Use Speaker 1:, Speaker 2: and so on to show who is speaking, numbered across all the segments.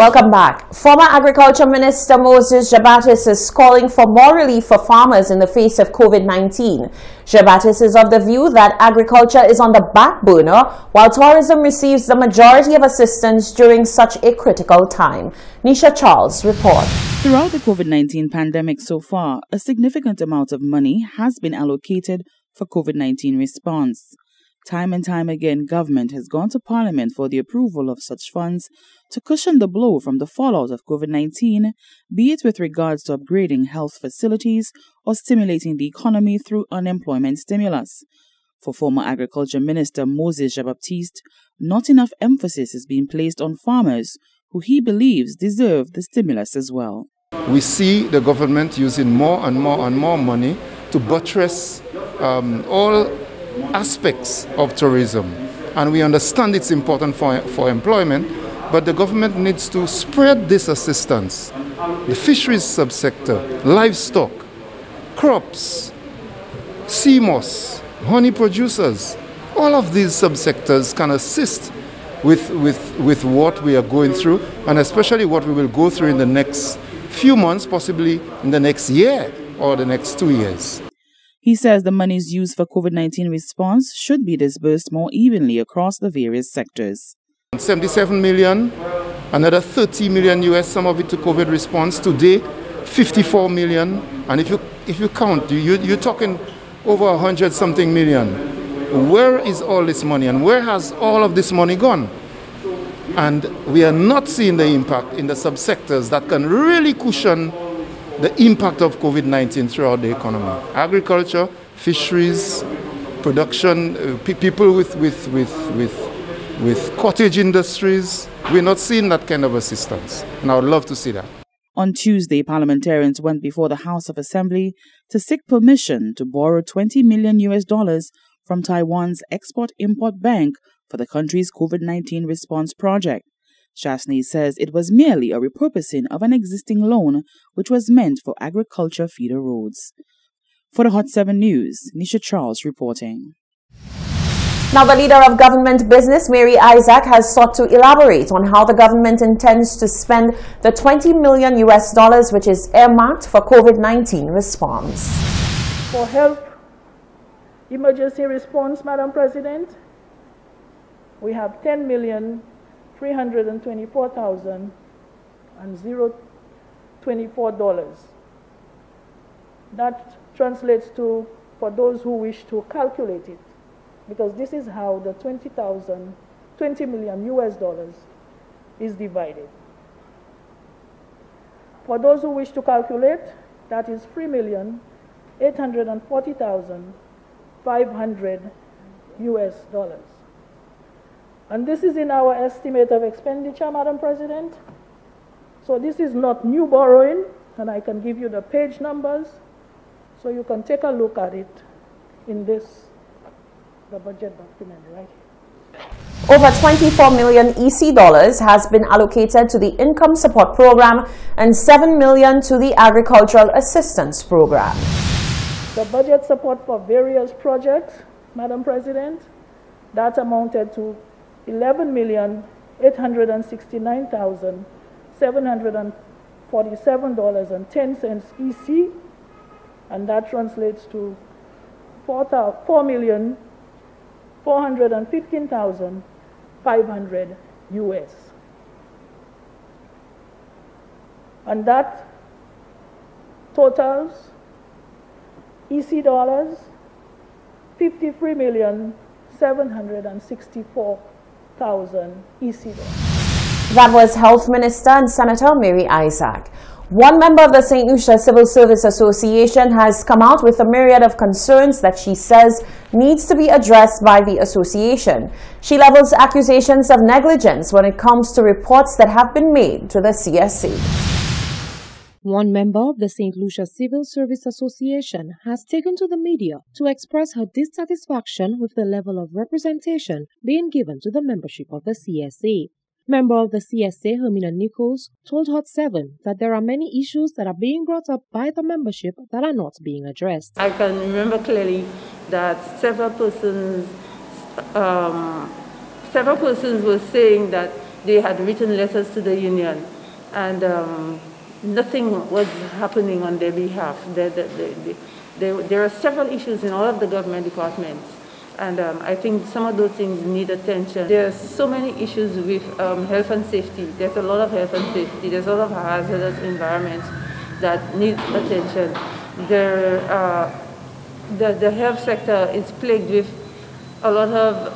Speaker 1: Welcome back. Former Agriculture Minister Moses Jabatis is calling for more relief for farmers in the face of COVID-19. Jabatis is of the view that agriculture is on the back burner while tourism receives the majority of assistance during such a critical time. Nisha Charles reports.
Speaker 2: Throughout the COVID-19 pandemic so far, a significant amount of money has been allocated for COVID-19 response. Time and time again, government has gone to Parliament for the approval of such funds to cushion the blow from the fallout of COVID-19, be it with regards to upgrading health facilities or stimulating the economy through unemployment stimulus. For former Agriculture Minister Moses Jabatis, not enough emphasis is being placed on farmers, who he believes deserve the stimulus as well.
Speaker 3: We see the government using more and more and more money to buttress all aspects of tourism, and we understand it's important for employment, but the government needs to spread this assistance. The fisheries subsector, livestock, crops, sea moss, honey producers, all of these subsectors can assist with what we are going through, and especially what we will go through in the next few months, possibly in the next year or the next 2 years.
Speaker 2: He says the monies used for COVID-19 response should be disbursed more evenly across the various sectors.
Speaker 3: 77 million, another 30 million US, some of it to COVID response. Today, 54 million. And if you count, you're talking over 100-something million. Where is all this money, and where has all of this money gone? And we are not seeing the impact in the subsectors that can really cushion the impact of COVID-19 throughout the economy. Agriculture, fisheries, production, people with cottage industries. We're not seeing that kind of assistance, and I would love to see that.
Speaker 2: On Tuesday, parliamentarians went before the House of Assembly to seek permission to borrow $20 million from Taiwan's Export-Import Bank for the country's COVID-19 response project. Shasney says it was merely a repurposing of an existing loan which was meant for agriculture feeder roads. For the Hot 7 News, Nisha Charles reporting.
Speaker 1: Now, the leader of government business, Mary Isaac, has sought to elaborate on how the government intends to spend the $20 million which is earmarked for COVID-19 response.
Speaker 4: For health emergency response, Madam President, we have $10,324,024. That translates to, for those who wish to calculate it, because this is how the $20 million is divided. For those who wish to calculate, that is $3,840,500. And this is in our estimate of expenditure, Madam President. So this is not new borrowing, and I can give you the page numbers, so you can take a look at it in the budget document right here.
Speaker 1: Over 24 million EC dollars has been allocated to the Income Support Program and 7 million to the Agricultural Assistance Program.
Speaker 4: The budget support for various projects, Madam President, that amounted to $11,869,747.10 EC, and that translates to $4,415,500 US. And that totals EC dollars 53,764,000 EC dollars.
Speaker 1: That was Health Minister and Senator Mary Isaac. One member of the St. Lucia Civil Service Association has come out with a myriad of concerns that she says needs to be addressed by the association. She levels accusations of negligence when it comes to reports that have been made to the CSA.
Speaker 5: One member of the St. Lucia Civil Service Association has taken to the media to express her dissatisfaction with the level of representation being given to the membership of the CSA. Member of the CSA, Hermina Nichols, told Hot 7 that there are many issues that are being brought up by the membership that are not being addressed.
Speaker 6: I can remember clearly that several persons were saying that they had written letters to the union, and nothing was happening on their behalf. There are several issues in all of the government departments, and I think some of those things need attention. There are so many issues with health and safety. There's a lot of health and safety. There's a lot of hazardous environments that need attention. The health sector is plagued with a lot of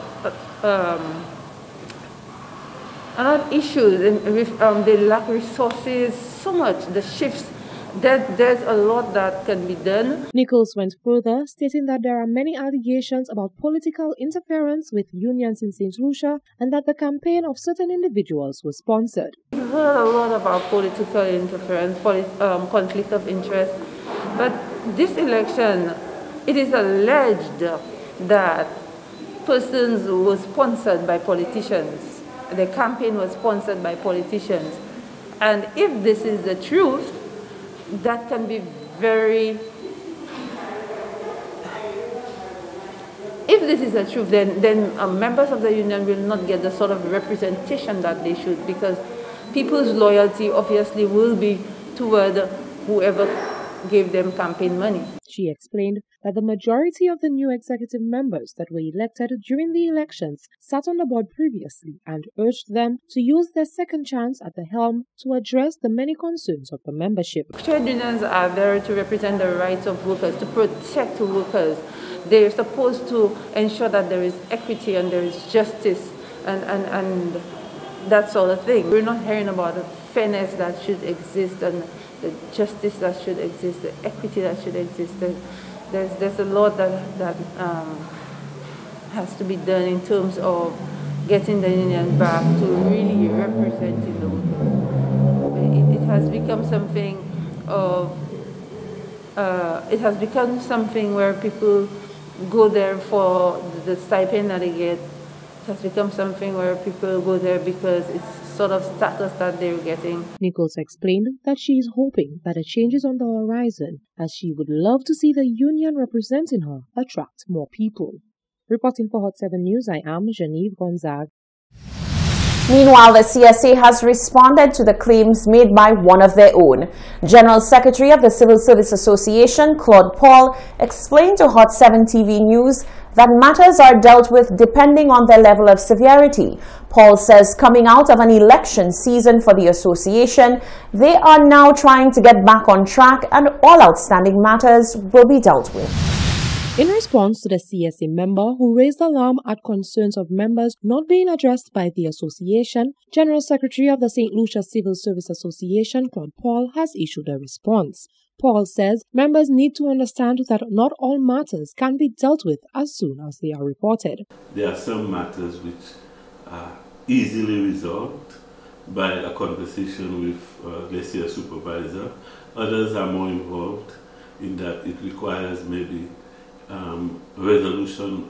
Speaker 6: issues, with they lack resources so much. The shifts, there's a lot that can be done.
Speaker 5: Nichols went further, stating that there are many allegations about political interference with unions in St. Lucia and that the campaign of certain individuals was sponsored.
Speaker 6: We've heard a lot about political interference, conflict of interest, but this election, it is alleged that persons were sponsored by politicians. The campaign was sponsored by politicians. And if this is the truth, that can be very... If this is the truth, then members of the union will not get the sort of representation that they should, because people's loyalty obviously will be toward whoever gave them campaign money.
Speaker 5: She explained that the majority of the new executive members that were elected during the elections sat on the board previously and urged them to use their second chance at the helm to address the many concerns of the membership.
Speaker 6: Trade unions are there to represent the rights of workers, to protect workers. They're supposed to ensure that there is equity and there is justice and that sort of thing. We're not hearing about the fairness that should exist and the justice that should exist, the equity that should exist. There's a lot that has to be done in terms of getting the union back to really representing the workers. It has become something of, it has become something where people go there for the stipend that they get. It has become something where people go there because it's sort of status that they're getting.
Speaker 5: Nichols explained that she is hoping that a change is on the horizon, as she would love to see the union representing her attract more people. Reporting for Hot 7 News, I am Genevieve Gonzague.
Speaker 1: Meanwhile, the CSA has responded to the claims made by one of their own. General Secretary of the Civil Service Association, Claude Paul, explained to Hot 7 TV News that matters are dealt with depending on their level of severity. Paul says coming out of an election season for the association, they are now trying to get back on track and all outstanding matters will be dealt with.
Speaker 5: In response to the CSA member who raised alarm at concerns of members not being addressed by the association, General Secretary of the St. Lucia Civil Service Association, Claude Paul, has issued a response. Paul says members need to understand that not all matters can be dealt with as soon as they are reported.
Speaker 7: There are some matters which are easily resolved by a conversation with, let's say, a supervisor. Others are more involved in that it requires maybe resolution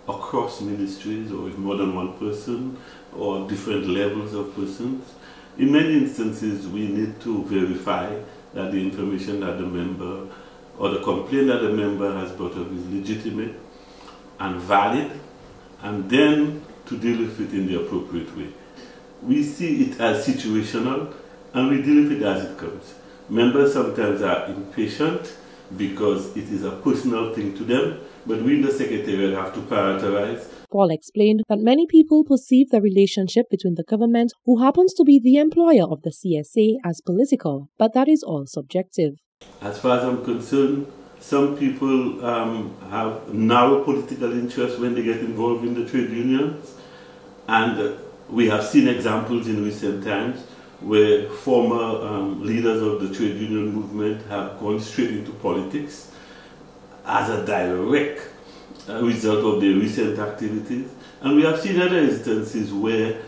Speaker 7: across ministries or with more than one person or different levels of persons. In many instances, we need to verify that the information that the member or the complaint that the member has brought up is legitimate and valid, and then to deal with it in the appropriate way. We see it as situational and we deal with it as it comes. Members sometimes are impatient because it is a personal thing to them, but we in the Secretariat have to prioritize.
Speaker 5: Paul explained that many people perceive the relationship between the government, who happens to be the employer of the CSA, as political, but that is all subjective.
Speaker 7: As far as I'm concerned, some people have narrow political interests when they get involved in the trade unions, and we have seen examples in recent times where former leaders of the trade union movement have gone straight into politics as a direct result of their recent activities. And we have seen other instances where,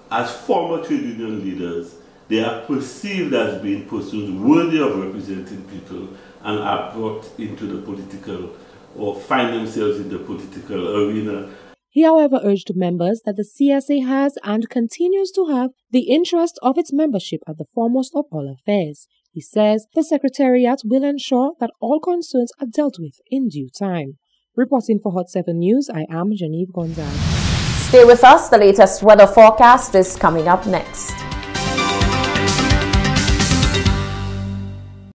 Speaker 7: as former trade union leaders, they are perceived as being persons worthy of representing people and are brought into the political or find themselves in the political arena.
Speaker 5: He, however, urged members that the CSA has and continues to have the interest of its membership at the foremost of all affairs. He says the Secretariat will ensure that all concerns are dealt with in due time. Reporting for Hot 7 News, I am Genevieve Gonzague.
Speaker 1: Stay with us. The latest weather forecast is coming up next.